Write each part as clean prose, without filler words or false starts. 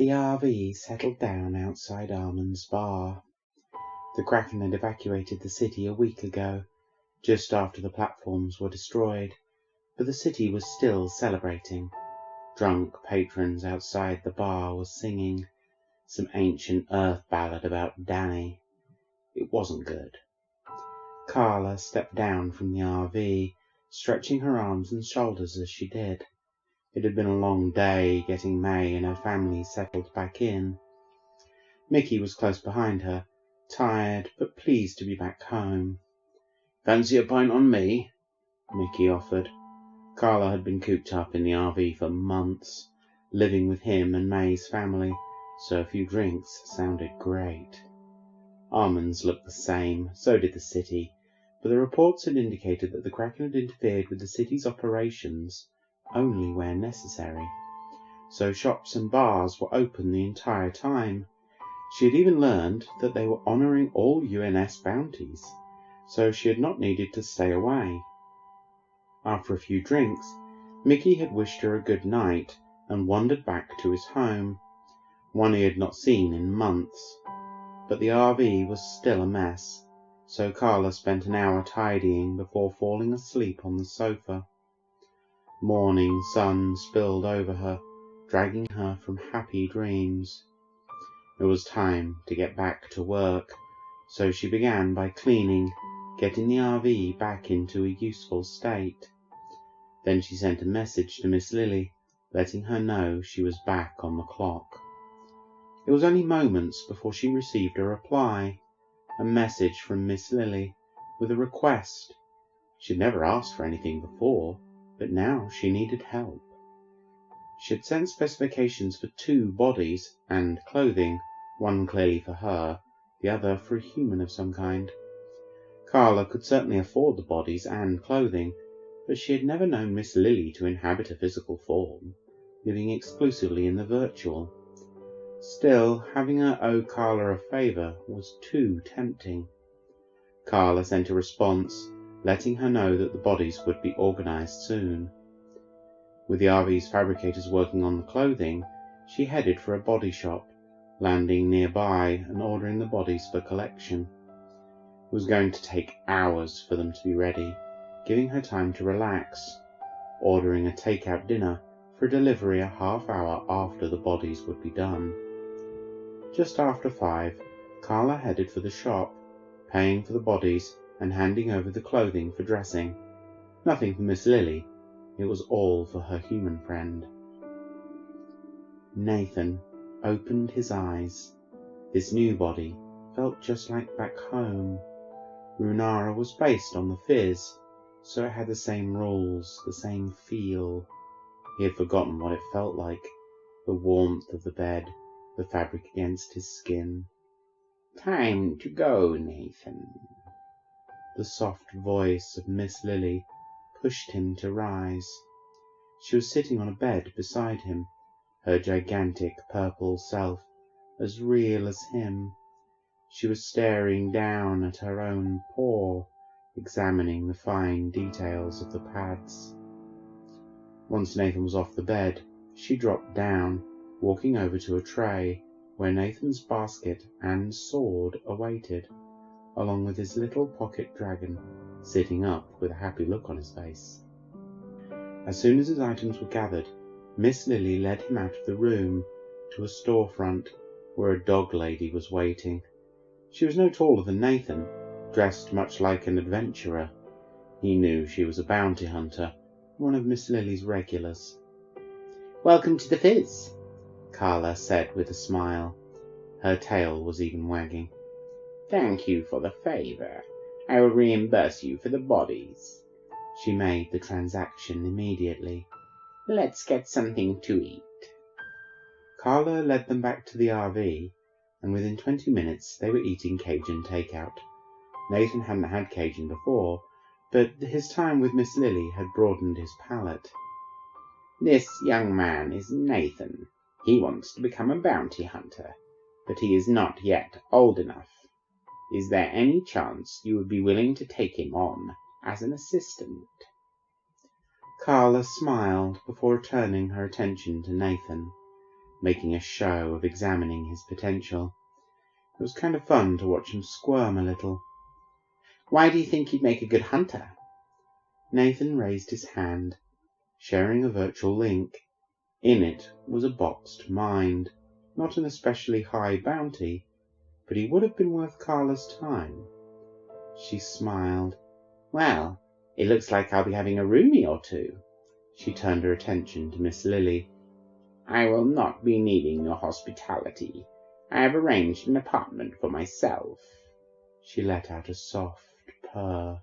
The RV settled down outside Armand's bar. The Kraken had evacuated the city a week ago, just after the platforms were destroyed, but the city was still celebrating. Drunk patrons outside the bar were singing some ancient earth ballad about Danny. It wasn't good. Carla stepped down from the RV, stretching her arms and shoulders as she did. It had been a long day getting May and her family settled back in. Mickey was close behind her, tired but pleased to be back home. "Fancy a pint on me?" Mickey offered. Carla had been cooped up in the RV for months, living with him and May's family, so a few drinks sounded great. Armand's looked the same, so did the city, but the reports had indicated that the Kraken had interfered with the city's operations only where necessary, so shops and bars were open the entire time. She had even learned that they were honouring all UNS bounties, so she had not needed to stay away. After a few drinks, Mickey had wished her a good night and wandered back to his home, one he had not seen in months. But the RV was still a mess, so Carla spent an hour tidying before falling asleep on the sofa. Morning sun spilled over her, dragging her from happy dreams. It was time to get back to work, so she began by cleaning, getting the RV back into a useful state. Then she sent a message to Miss Lily, letting her know she was back on the clock. It was only moments before she received a reply, a message from Miss Lily with a request. She'd never asked for anything before, but now she needed help. She had sent specifications for 2 bodies and clothing, one clearly for her, the other for a human of some kind. Carla could certainly afford the bodies and clothing, but she had never known Miss Lily to inhabit a physical form, living exclusively in the virtual. Still, having her owe Carla a favour was too tempting. Carla sent a response, letting her know that the bodies would be organised soon. With the RV's fabricators working on the clothing, she headed for a body shop, landing nearby and ordering the bodies for collection. It was going to take hours for them to be ready, giving her time to relax, ordering a take-out dinner for delivery a half hour after the bodies would be done. Just after 5, Carla headed for the shop, paying for the bodies and handing over the clothing for dressing. Nothing for Miss Lily, it was all for her human friend. Nathan opened his eyes. This new body felt just like back home. Runara was based on the Fizz, so it had the same rules, the same feel. He had forgotten what it felt like, the warmth of the bed, the fabric against his skin. "Time to go, Nathan." The soft voice of Miss Lily pushed him to rise. She was sitting on a bed beside him, her gigantic purple self as real as him. She was staring down at her own paw, examining the fine details of the pads. Once Nathan was off the bed, she dropped down, walking over to a tray where Nathan's basket and sword awaited, along with his little pocket dragon, sitting up with a happy look on his face. As soon as his items were gathered, Miss Lily led him out of the room to a storefront where a dog lady was waiting. She was no taller than Nathan, dressed much like an adventurer. He knew she was a bounty hunter, one of Miss Lily's regulars. "Welcome to the Fizz," Carla said with a smile. Her tail was even wagging. "Thank you for the favour. I will reimburse you for the bodies." She made the transaction immediately. "Let's get something to eat." Carla led them back to the RV, and within 20 minutes they were eating Cajun takeout. Nathan hadn't had Cajun before, but his time with Miss Lily had broadened his palate. "This young man is Nathan. He wants to become a bounty hunter, but he is not yet old enough. Is there any chance you would be willing to take him on as an assistant?" Carla smiled before turning her attention to Nathan. making a show of examining his potential. It was kind of fun to watch him squirm a little. Why do you think you'd make a good hunter? Nathan raised his hand, sharing a virtual link. In it was a boxed mind, not an especially high bounty, but he would have been worth Carla's time. She smiled. Well, it looks like I'll be having a roomie or two. She turned her attention to Miss Lily. I will not be needing your hospitality. I have arranged an apartment for myself. She let out a soft purr.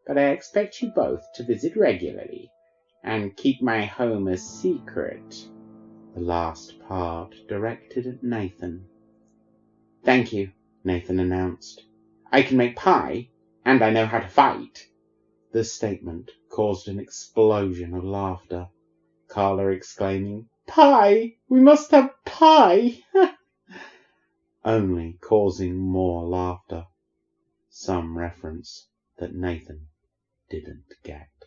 But I expect you both to visit regularly, and keep my home a secret. The last part directed at Nathan. Thank you, Nathan announced. I can make pie, and I know how to fight. The statement caused an explosion of laughter, Carla exclaiming, Pie! We must have pie! only causing more laughter. Some reference that Nathan didn't get.